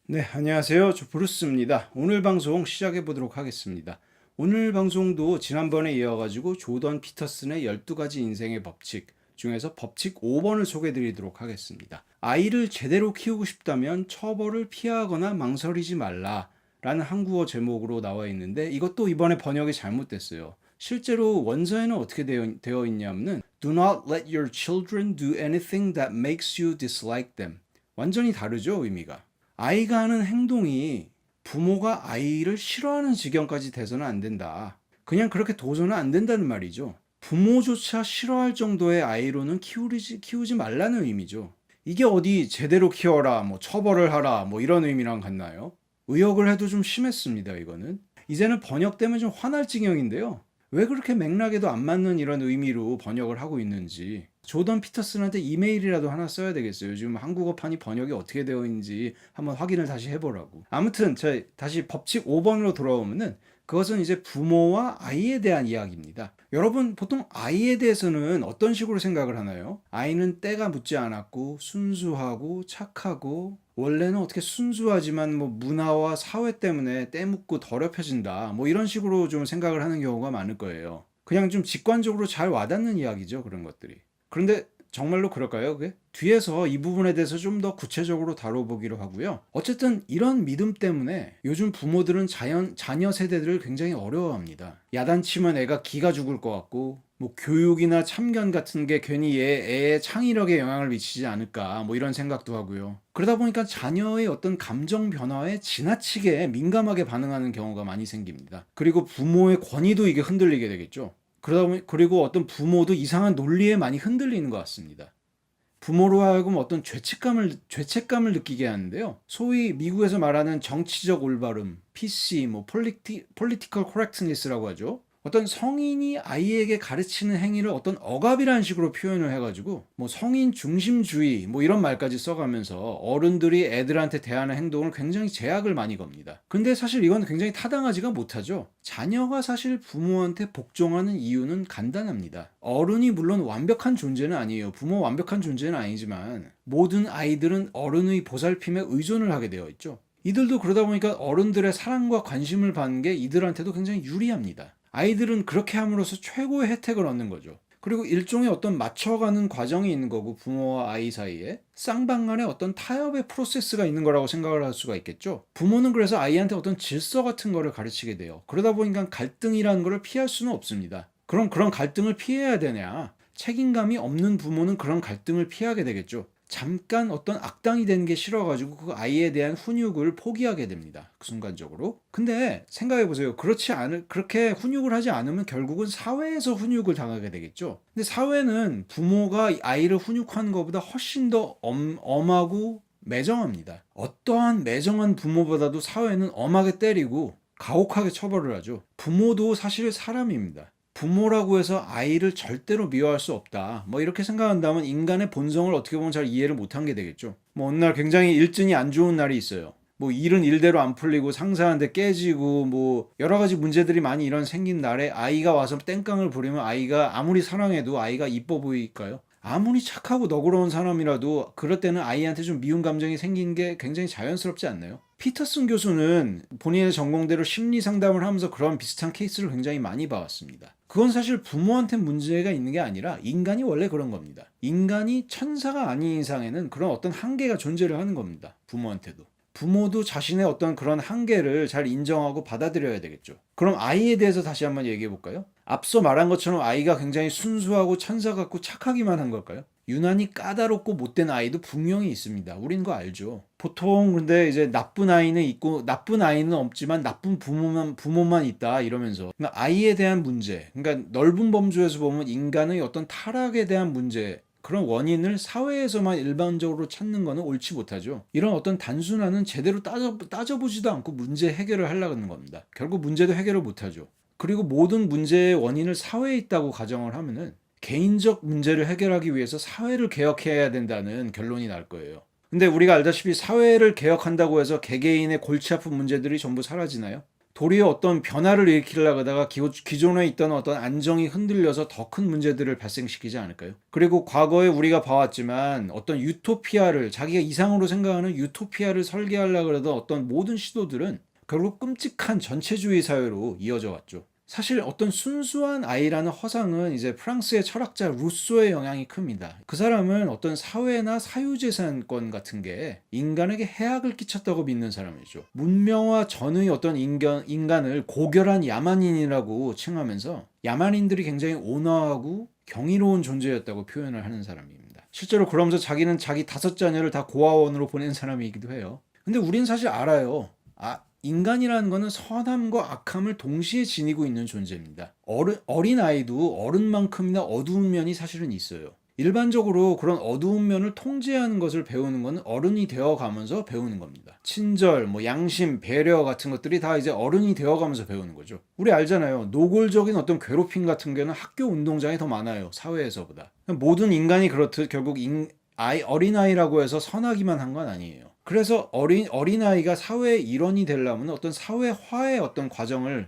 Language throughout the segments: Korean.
네, 안녕하세요. 저 브루스입니다. 오늘 방송 시작해 보도록 하겠습니다. 오늘 방송도 지난번에 이어가지고 조던 피터슨의 12가지 인생의 법칙 중에서 법칙 5번을 소개해 드리도록 하겠습니다. 아이를 제대로 키우고 싶다면 처벌을 피하거나 망설이지 말라 라는 한국어 제목으로 나와 있는데 이것도 이번에 번역이 잘못됐어요. 실제로 원서에는 어떻게 되어 있냐면은 Do not let your children do anything that makes you dislike them. 완전히 다르죠, 의미가. 아이가 하는 행동이 부모가 아이를 싫어하는 지경까지 돼서는 안 된다. 그냥 그렇게 둬서는 안 된다는 말이죠. 부모조차 싫어할 정도의 아이로는 키우지 말라는 의미죠. 이게 어디 제대로 키워라, 뭐 처벌을 하라, 뭐 이런 의미랑 같나요? 의역을 해도 좀 심했습니다, 이거는. 이제는 번역되면 좀 화날 지경인데요. 왜 그렇게 맥락에도 안 맞는 이런 의미로 번역을 하고 있는지 조던 피터슨한테 이메일이라도 하나 써야 되겠어요. 요즘 한국어판이 번역이 어떻게 되어 있는지 한번 확인을 다시 해보라고. 아무튼 다시 법칙 5번으로 돌아오면은 그것은 이제 부모와 아이에 대한 이야기입니다. 여러분 보통 아이에 대해서는 어떤 식으로 생각을 하나요? 아이는 때가 묻지 않았고 순수하고 착하고 원래는 어떻게 순수하지만 뭐 문화와 사회 때문에 때 묻고 더럽혀진다 뭐 이런 식으로 좀 생각을 하는 경우가 많을 거예요. 그냥 좀 직관적으로 잘 와닿는 이야기죠, 그런 것들이. 그런데 정말로 그럴까요, 그게? 뒤에서 이 부분에 대해서 좀 더 구체적으로 다뤄보기로 하고요. 어쨌든 이런 믿음 때문에 요즘 부모들은 자녀 세대들을 굉장히 어려워합니다. 야단치면 애가 기가 죽을 것 같고 뭐 교육이나 참견 같은 게 괜히 애의 창의력에 영향을 미치지 않을까 뭐 이런 생각도 하고요. 그러다 보니까 자녀의 어떤 감정 변화에 지나치게 민감하게 반응하는 경우가 많이 생깁니다. 그리고 부모의 권위도 이게 흔들리게 되겠죠. 그리고 어떤 부모도 이상한 논리에 많이 흔들리는 것 같습니다. 부모로 하여금 어떤 죄책감을 느끼게 하는데요. 소위 미국에서 말하는 정치적 올바름, PC, 뭐 political correctness라고 하죠. 어떤 성인이 아이에게 가르치는 행위를 어떤 억압이라는 식으로 표현을 해가지고 뭐 성인 중심주의 뭐 이런 말까지 써가면서 어른들이 애들한테 대하는 행동을 굉장히 제약을 많이 겁니다. 근데 사실 이건 굉장히 타당하지가 못하죠. 자녀가 사실 부모한테 복종하는 이유는 간단합니다. 어른이 물론 완벽한 존재는 아니에요. 부모 완벽한 존재는 아니지만 모든 아이들은 어른의 보살핌에 의존을 하게 되어 있죠. 이들도 그러다 보니까 어른들의 사랑과 관심을 받는 게 이들한테도 굉장히 유리합니다. 아이들은 그렇게 함으로써 최고의 혜택을 얻는 거죠. 그리고 일종의 어떤 맞춰가는 과정이 있는 거고 부모와 아이 사이에 쌍방간의 어떤 타협의 프로세스가 있는 거라고 생각을 할 수가 있겠죠. 부모는 그래서 아이한테 어떤 질서 같은 거를 가르치게 돼요. 그러다 보니까 갈등이라는 거를 피할 수는 없습니다. 그럼 그런 갈등을 피해야 되냐? 책임감이 없는 부모는 그런 갈등을 피하게 되겠죠. 잠깐 어떤 악당이 되는 게 싫어가지고 그 아이에 대한 훈육을 포기하게 됩니다. 그 순간적으로. 근데 생각해보세요. 그렇게 훈육을 하지 않으면 결국은 사회에서 훈육을 당하게 되겠죠. 근데 사회는 부모가 아이를 훈육하는 것보다 훨씬 더 엄하고 매정합니다. 어떠한 매정한 부모보다도 사회는 엄하게 때리고 가혹하게 처벌을 하죠. 부모도 사실 사람입니다. 부모라고 해서 아이를 절대로 미워할 수 없다. 뭐 이렇게 생각한다면 인간의 본성을 어떻게 보면 잘 이해를 못한 게 되겠죠. 뭐 어느 날 굉장히 일진이 안 좋은 날이 있어요. 뭐 일은 일대로 안 풀리고 상사한테 깨지고 뭐 여러 가지 문제들이 많이 생긴 날에 아이가 와서 땡깡을 부리면 아이가 아무리 사랑해도 아이가 이뻐 보일까요? 아무리 착하고 너그러운 사람이라도 그럴 때는 아이한테 좀 미운 감정이 생긴 게 굉장히 자연스럽지 않나요? 피터슨 교수는 본인의 전공대로 심리 상담을 하면서 그런 비슷한 케이스를 굉장히 많이 봐왔습니다. 그건 사실 부모한테 문제가 있는 게 아니라 인간이 원래 그런 겁니다. 인간이 천사가 아닌 이상에는 그런 어떤 한계가 존재를 하는 겁니다. 부모한테도. 부모도 자신의 어떤 그런 한계를 잘 인정하고 받아들여야 되겠죠. 그럼 아이에 대해서 다시 한번 얘기해 볼까요? 앞서 말한 것처럼 아이가 굉장히 순수하고 천사 같고 착하기만 한 걸까요? 유난히 까다롭고 못된 아이도 분명히 있습니다. 우린 거 알죠. 보통 근데 이제 나쁜 아이는 있고 나쁜 아이는 없지만 나쁜 부모만 있다 이러면서 그러니까 아이에 대한 문제, 그러니까 넓은 범주에서 보면 인간의 어떤 타락에 대한 문제, 그런 원인을 사회에서만 일반적으로 찾는 거는 옳지 못하죠. 이런 어떤 단순화는 제대로 따져보지도 않고 문제 해결을 하려고 하는 겁니다. 결국 문제도 해결을 못하죠. 그리고 모든 문제의 원인을 사회에 있다고 가정을 하면은 개인적 문제를 해결하기 위해서 사회를 개혁해야 된다는 결론이 날 거예요. 근데 우리가 알다시피 사회를 개혁한다고 해서 개개인의 골치 아픈 문제들이 전부 사라지나요? 도리어 어떤 변화를 일으키려고 하다가 기존에 있던 어떤 안정이 흔들려서 더 큰 문제들을 발생시키지 않을까요? 그리고 과거에 우리가 봐왔지만 어떤 유토피아를 자기가 이상으로 생각하는 유토피아를 설계하려고 해도 어떤 모든 시도들은 결국 끔찍한 전체주의 사회로 이어져 왔죠. 사실 어떤 순수한 아이라는 허상은 이제 프랑스의 철학자 루소의 영향이 큽니다. 그 사람은 어떤 사회나 사유재산권 같은 게 인간에게 해악을 끼쳤다고 믿는 사람이죠. 문명화 전의 어떤 인간을 고결한 야만인이라고 칭하면서 야만인들이 굉장히 온화하고 경이로운 존재였다고 표현을 하는 사람입니다. 실제로 그러면서 자기는 자기 5자녀를 다 고아원으로 보낸 사람이기도 해요. 근데 우린 사실 알아요. 인간이라는 것은 선함과 악함을 동시에 지니고 있는 존재입니다. 어린 아이도 어른만큼이나 어두운 면이 사실은 있어요. 일반적으로 그런 어두운 면을 통제하는 것을 배우는 것은 어른이 되어가면서 배우는 겁니다. 친절, 양심, 배려 같은 것들이 다 이제 어른이 되어가면서 배우는 거죠. 우리 알잖아요. 노골적인 어떤 괴롭힘 같은 경우는 학교 운동장에 더 많아요. 사회에서보다. 모든 인간이 그렇듯 결국 어린아이라고 해서 선하기만 한 건 아니에요. 그래서 어린아이가 사회의 일원이 되려면 어떤 사회화의 어떤 과정을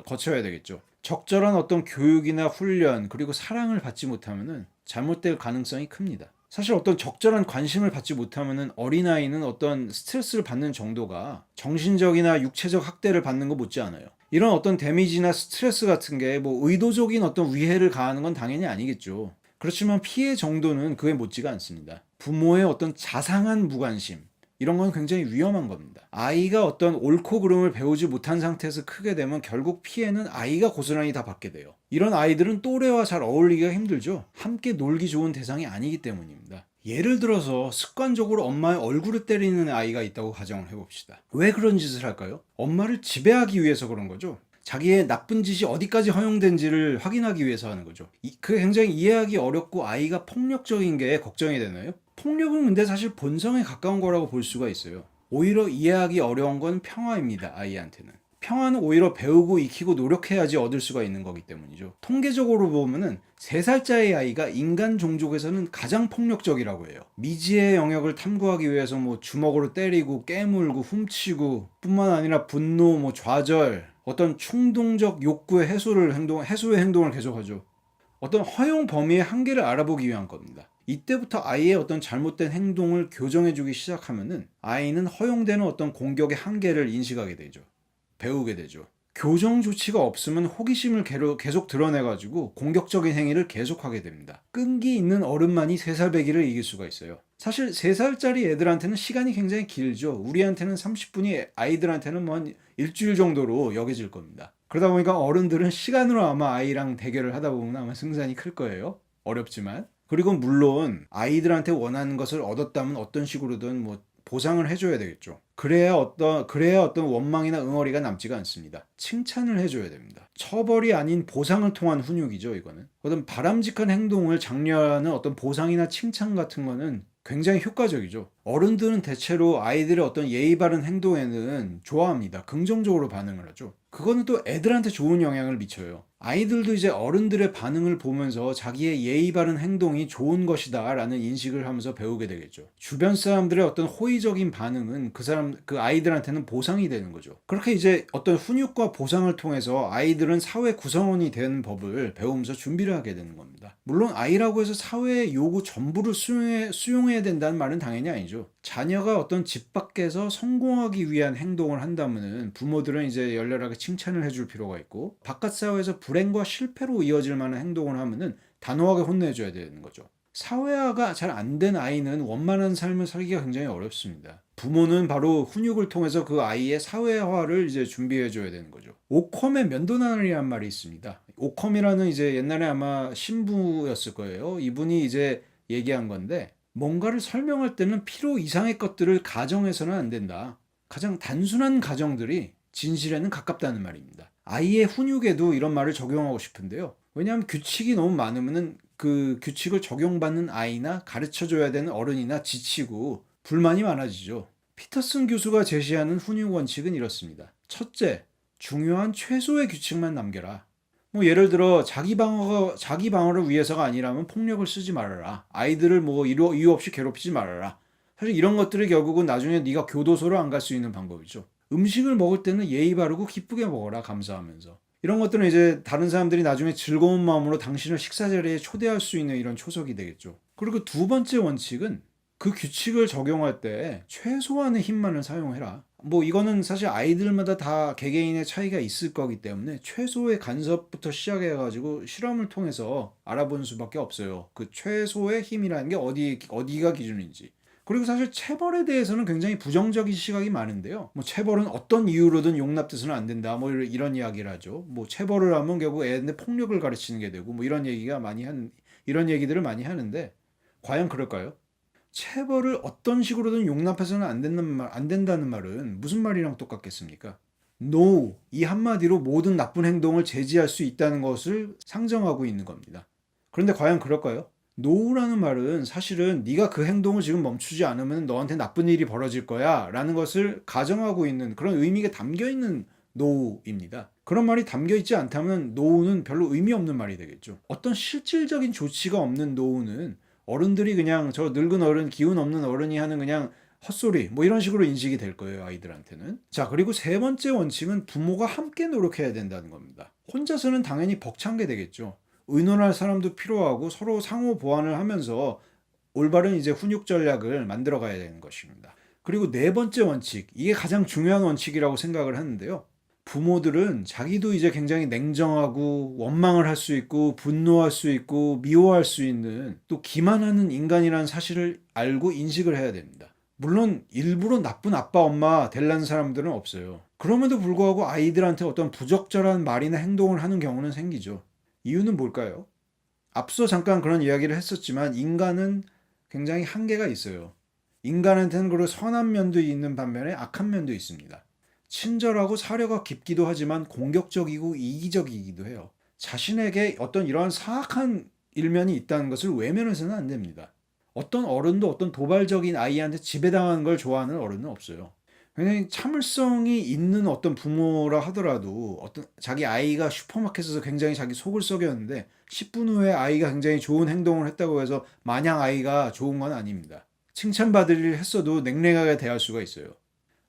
거쳐야 되겠죠. 적절한 어떤 교육이나 훈련 그리고 사랑을 받지 못하면은 잘못될 가능성이 큽니다. 사실 어떤 적절한 관심을 받지 못하면은 어린아이는 어떤 스트레스를 받는 정도가 정신적이나 육체적 학대를 받는 것 못지않아요. 이런 어떤 데미지나 스트레스 같은 게 의도적인 어떤 위해를 가하는 건 당연히 아니겠죠. 그렇지만 피해 정도는 그에 못지가 않습니다. 부모의 어떤 자상한 무관심, 이런 건 굉장히 위험한 겁니다. 아이가 어떤 옳고 그름을 배우지 못한 상태에서 크게 되면 결국 피해는 아이가 고스란히 다 받게 돼요. 이런 아이들은 또래와 잘 어울리기가 힘들죠. 함께 놀기 좋은 대상이 아니기 때문입니다. 예를 들어서 습관적으로 엄마의 얼굴을 때리는 아이가 있다고 가정을 해봅시다. 왜 그런 짓을 할까요? 엄마를 지배하기 위해서 그런 거죠. 자기의 나쁜 짓이 어디까지 허용된지를 확인하기 위해서 하는 거죠. 그게 굉장히 이해하기 어렵고 아이가 폭력적인 게 걱정이 되나요? 폭력은 근데 사실 본성에 가까운 거라고 볼 수가 있어요. 오히려 이해하기 어려운 건 평화입니다. 아이한테는. 평화는 오히려 배우고 익히고 노력해야지 얻을 수가 있는 거기 때문이죠. 통계적으로 보면은 3살짜리 아이가 인간 종족에서는 가장 폭력적이라고 해요. 미지의 영역을 탐구하기 위해서 주먹으로 때리고 깨물고 훔치고 뿐만 아니라 분노, 좌절, 어떤 충동적 욕구의 해소의 행동을 계속하죠. 어떤 허용 범위의 한계를 알아보기 위한 겁니다. 이때부터 아이의 어떤 잘못된 행동을 교정해주기 시작하면은 아이는 허용되는 어떤 공격의 한계를 인식하게 되죠. 배우게 되죠. 교정 조치가 없으면 호기심을 계속 드러내가지고 공격적인 행위를 계속하게 됩니다. 끈기 있는 어른만이 3살 배기를 이길 수가 있어요. 사실 3살짜리 애들한테는 시간이 굉장히 길죠. 우리한테는 30분이 아이들한테는 한 일주일 정도로 여겨질 겁니다. 그러다 보니까 어른들은 시간으로 아마 아이랑 대결을 하다 보면 아마 승산이 클 거예요. 어렵지만. 그리고 물론 아이들한테 원하는 것을 얻었다면 어떤 식으로든 보상을 해줘야 되겠죠. 그래야 어떤 원망이나 응어리가 남지가 않습니다. 칭찬을 해줘야 됩니다. 처벌이 아닌 보상을 통한 훈육이죠, 이거는. 어떤 바람직한 행동을 장려하는 어떤 보상이나 칭찬 같은 거는 굉장히 효과적이죠. 어른들은 대체로 아이들의 어떤 예의 바른 행동에는 좋아합니다. 긍정적으로 반응을 하죠. 그거는 또 애들한테 좋은 영향을 미쳐요. 아이들도 이제 어른들의 반응을 보면서 자기의 예의 바른 행동이 좋은 것이다 라는 인식을 하면서 배우게 되겠죠. 주변 사람들의 어떤 호의적인 반응은 그 아이들한테는 보상이 되는 거죠. 그렇게 이제 어떤 훈육과 보상을 통해서 아이들은 사회 구성원이 되는 법을 배우면서 준비를 하게 되는 겁니다. 물론 아이라고 해서 사회의 요구 전부를 수용해야 된다는 말은 당연히 아니죠. 자녀가 어떤 집 밖에서 성공하기 위한 행동을 한다면은 부모들은 이제 열렬하게 칭찬을 해줄 필요가 있고, 바깥 사회에서 불행과 실패로 이어질 만한 행동을 하면은 단호하게 혼내줘야 되는 거죠. 사회화가 잘 안 된 아이는 원만한 삶을 살기가 굉장히 어렵습니다. 부모는 바로 훈육을 통해서 그 아이의 사회화를 이제 준비해줘야 되는 거죠. 오컴의 면도날이라는 말이 있습니다. 오컴이라는 이제 옛날에 아마 신부였을 거예요. 이분이 이제 얘기한 건데, 뭔가를 설명할 때는 필요 이상의 것들을 가정해서는 안 된다. 가장 단순한 가정들이 진실에는 가깝다는 말입니다. 아이의 훈육에도 이런 말을 적용하고 싶은데요. 왜냐하면 규칙이 너무 많으면은 그 규칙을 적용받는 아이나 가르쳐줘야 되는 어른이나 지치고 불만이 많아지죠. 피터슨 교수가 제시하는 훈육 원칙은 이렇습니다. 첫째, 중요한 최소의 규칙만 남겨라. 예를 들어 자기 방어를 위해서가 아니라면 폭력을 쓰지 말아라. 아이들을 이유 없이 괴롭히지 말아라. 사실 이런 것들이 결국은 나중에 네가 교도소로 안 갈 수 있는 방법이죠. 음식을 먹을 때는 예의 바르고 기쁘게 먹어라, 감사하면서. 이런 것들은 이제 다른 사람들이 나중에 즐거운 마음으로 당신을 식사 자리에 초대할 수 있는 이런 초석이 되겠죠. 그리고 두 번째 원칙은 그 규칙을 적용할 때 최소한의 힘만을 사용해라. 뭐 이거는 사실 아이들마다 다 개개인의 차이가 있을 거기 때문에 최소의 간섭부터 시작해가지고 실험을 통해서 알아보는 수밖에 없어요. 그 최소의 힘이라는 게 어디가 기준인지. 그리고 사실 체벌에 대해서는 굉장히 부정적인 시각이 많은데요. 뭐 체벌은 어떤 이유로든 용납돼서는 안 된다. 뭐 이런 이야기를 하죠. 뭐 체벌을 하면 결국 애한테 폭력을 가르치는 게 되고 뭐 이런 얘기들을 많이 하는데 과연 그럴까요? 체벌을 어떤 식으로든 용납해서는 안 된다는 말은 무슨 말이랑 똑같겠습니까? No, 이 한마디로 모든 나쁜 행동을 제지할 수 있다는 것을 상정하고 있는 겁니다. 그런데 과연 그럴까요? 노우라는 말은 사실은 네가 그 행동을 지금 멈추지 않으면 너한테 나쁜 일이 벌어질 거야 라는 것을 가정하고 있는 그런 의미가 담겨 있는 노우입니다. 그런 말이 담겨 있지 않다면 노우는 별로 의미 없는 말이 되겠죠. 어떤 실질적인 조치가 없는 노우는 어른들이 그냥 저 늙은 어른, 기운 없는 어른이 하는 그냥 헛소리 뭐 이런 식으로 인식이 될 거예요, 아이들한테는. 자, 그리고 세 번째 원칙은 부모가 함께 노력해야 된다는 겁니다. 혼자서는 당연히 벅찬 게 되겠죠. 의논할 사람도 필요하고 서로 상호 보완을 하면서 올바른 이제 훈육 전략을 만들어 가야 되는 것입니다. 그리고 네 번째 원칙, 이게 가장 중요한 원칙이라고 생각을 하는데요. 부모들은 자기도 이제 굉장히 냉정하고 원망을 할 수 있고 분노할 수 있고 미워할 수 있는 또 기만하는 인간이라는 사실을 알고 인식을 해야 됩니다. 물론 일부러 나쁜 아빠 엄마 되려는 사람들은 없어요. 그럼에도 불구하고 아이들한테 어떤 부적절한 말이나 행동을 하는 경우는 생기죠. 이유는 뭘까요? 앞서 잠깐 그런 이야기를 했었지만 인간은 굉장히 한계가 있어요. 인간한테는 그리고 선한 면도 있는 반면에 악한 면도 있습니다. 친절하고 사려가 깊기도 하지만 공격적이고 이기적이기도 해요. 자신에게 어떤 이러한 사악한 일면이 있다는 것을 외면해서는 안 됩니다. 어떤 어른도 어떤 도발적인 아이한테 지배당하는 걸 좋아하는 어른은 없어요. 굉장히 참을성이 있는 어떤 부모라 하더라도 어떤 자기 아이가 슈퍼마켓에서 굉장히 자기 속을 썩였는데 10분 후에 아이가 굉장히 좋은 행동을 했다고 해서 마냥 아이가 좋은 건 아닙니다. 칭찬받을 일 했어도 냉랭하게 대할 수가 있어요.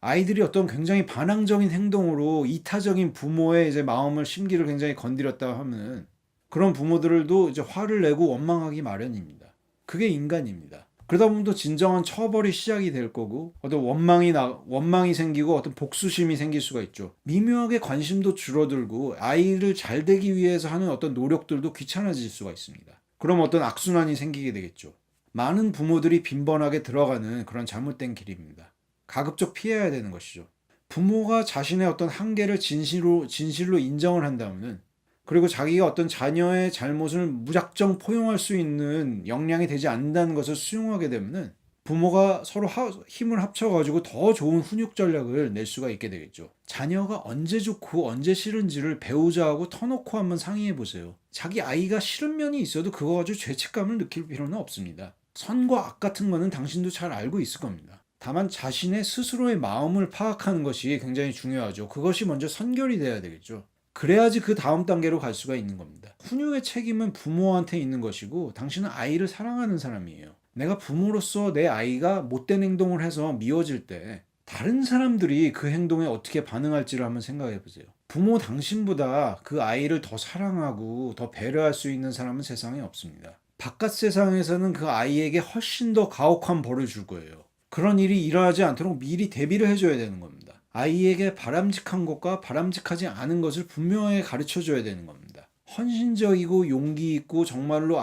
아이들이 어떤 굉장히 반항적인 행동으로 이타적인 부모의 이제 마음을 심기를 굉장히 건드렸다 하면 그런 부모들도 이제 화를 내고 원망하기 마련입니다. 그게 인간입니다. 그러다 보면 또 진정한 처벌이 시작이 될 거고 어떤 원망이 생기고 어떤 복수심이 생길 수가 있죠. 미묘하게 관심도 줄어들고 아이를 잘 되기 위해서 하는 어떤 노력들도 귀찮아질 수가 있습니다. 그럼 어떤 악순환이 생기게 되겠죠. 많은 부모들이 빈번하게 들어가는 그런 잘못된 길입니다. 가급적 피해야 되는 것이죠. 부모가 자신의 어떤 한계를 진실로 인정을 한다면은 그리고 자기가 어떤 자녀의 잘못을 무작정 포용할 수 있는 역량이 되지 않는다는 것을 수용하게 되면은 부모가 서로 힘을 합쳐가지고 더 좋은 훈육 전략을 낼 수가 있게 되겠죠. 자녀가 언제 좋고 언제 싫은지를 배우자하고 터놓고 한번 상의해 보세요. 자기 아이가 싫은 면이 있어도 그거 가지고 죄책감을 느낄 필요는 없습니다. 선과 악 같은 거는 당신도 잘 알고 있을 겁니다. 다만 자신의 스스로의 마음을 파악하는 것이 굉장히 중요하죠. 그것이 먼저 선결이 돼야 되겠죠. 그래야지 그 다음 단계로 갈 수가 있는 겁니다. 훈육의 책임은 부모한테 있는 것이고 당신은 아이를 사랑하는 사람이에요. 내가 부모로서 내 아이가 못된 행동을 해서 미워질 때 다른 사람들이 그 행동에 어떻게 반응할지를 한번 생각해 보세요. 부모 당신보다 그 아이를 더 사랑하고 더 배려할 수 있는 사람은 세상에 없습니다. 바깥 세상에서는 그 아이에게 훨씬 더 가혹한 벌을 줄 거예요. 그런 일이 일어나지 않도록 미리 대비를 해줘야 되는 겁니다. 아이에게 바람직한 것과 바람직하지 않은 것을 분명하게 가르쳐 줘야 되는 겁니다. 헌신적이고 용기 있고 정말로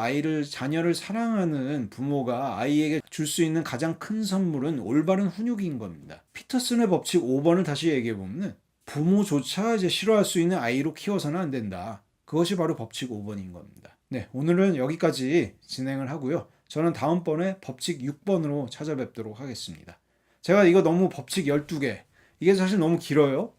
자녀를 사랑하는 부모가 아이에게 줄 수 있는 가장 큰 선물은 올바른 훈육인 겁니다. 피터슨의 법칙 5번을 다시 얘기해 보면 부모조차 이제 싫어할 수 있는 아이로 키워서는 안 된다. 그것이 바로 법칙 5번인 겁니다. 네, 오늘은 여기까지 진행을 하고요. 저는 다음번에 법칙 6번으로 찾아뵙도록 하겠습니다. 제가 이거 너무 법칙 12개, 이게 사실 너무 길어요.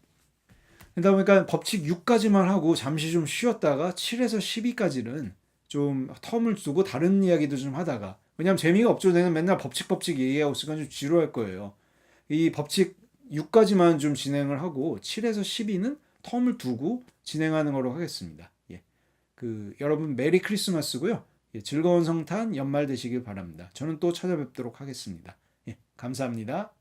그러다 보니까 법칙 6까지만 하고 잠시 좀 쉬었다가 7에서 12까지는 좀 텀을 두고 다른 이야기도 좀 하다가, 왜냐면 재미가 없죠. 내가 맨날 법칙 얘기하고 있으니까 좀 지루할 거예요. 이 법칙 6까지만 좀 진행을 하고 7에서 12는 텀을 두고 진행하는 거로 하겠습니다. 예. 여러분 메리 크리스마스고요. 예, 즐거운 성탄 연말 되시길 바랍니다. 저는 또 찾아뵙도록 하겠습니다. 예, 감사합니다.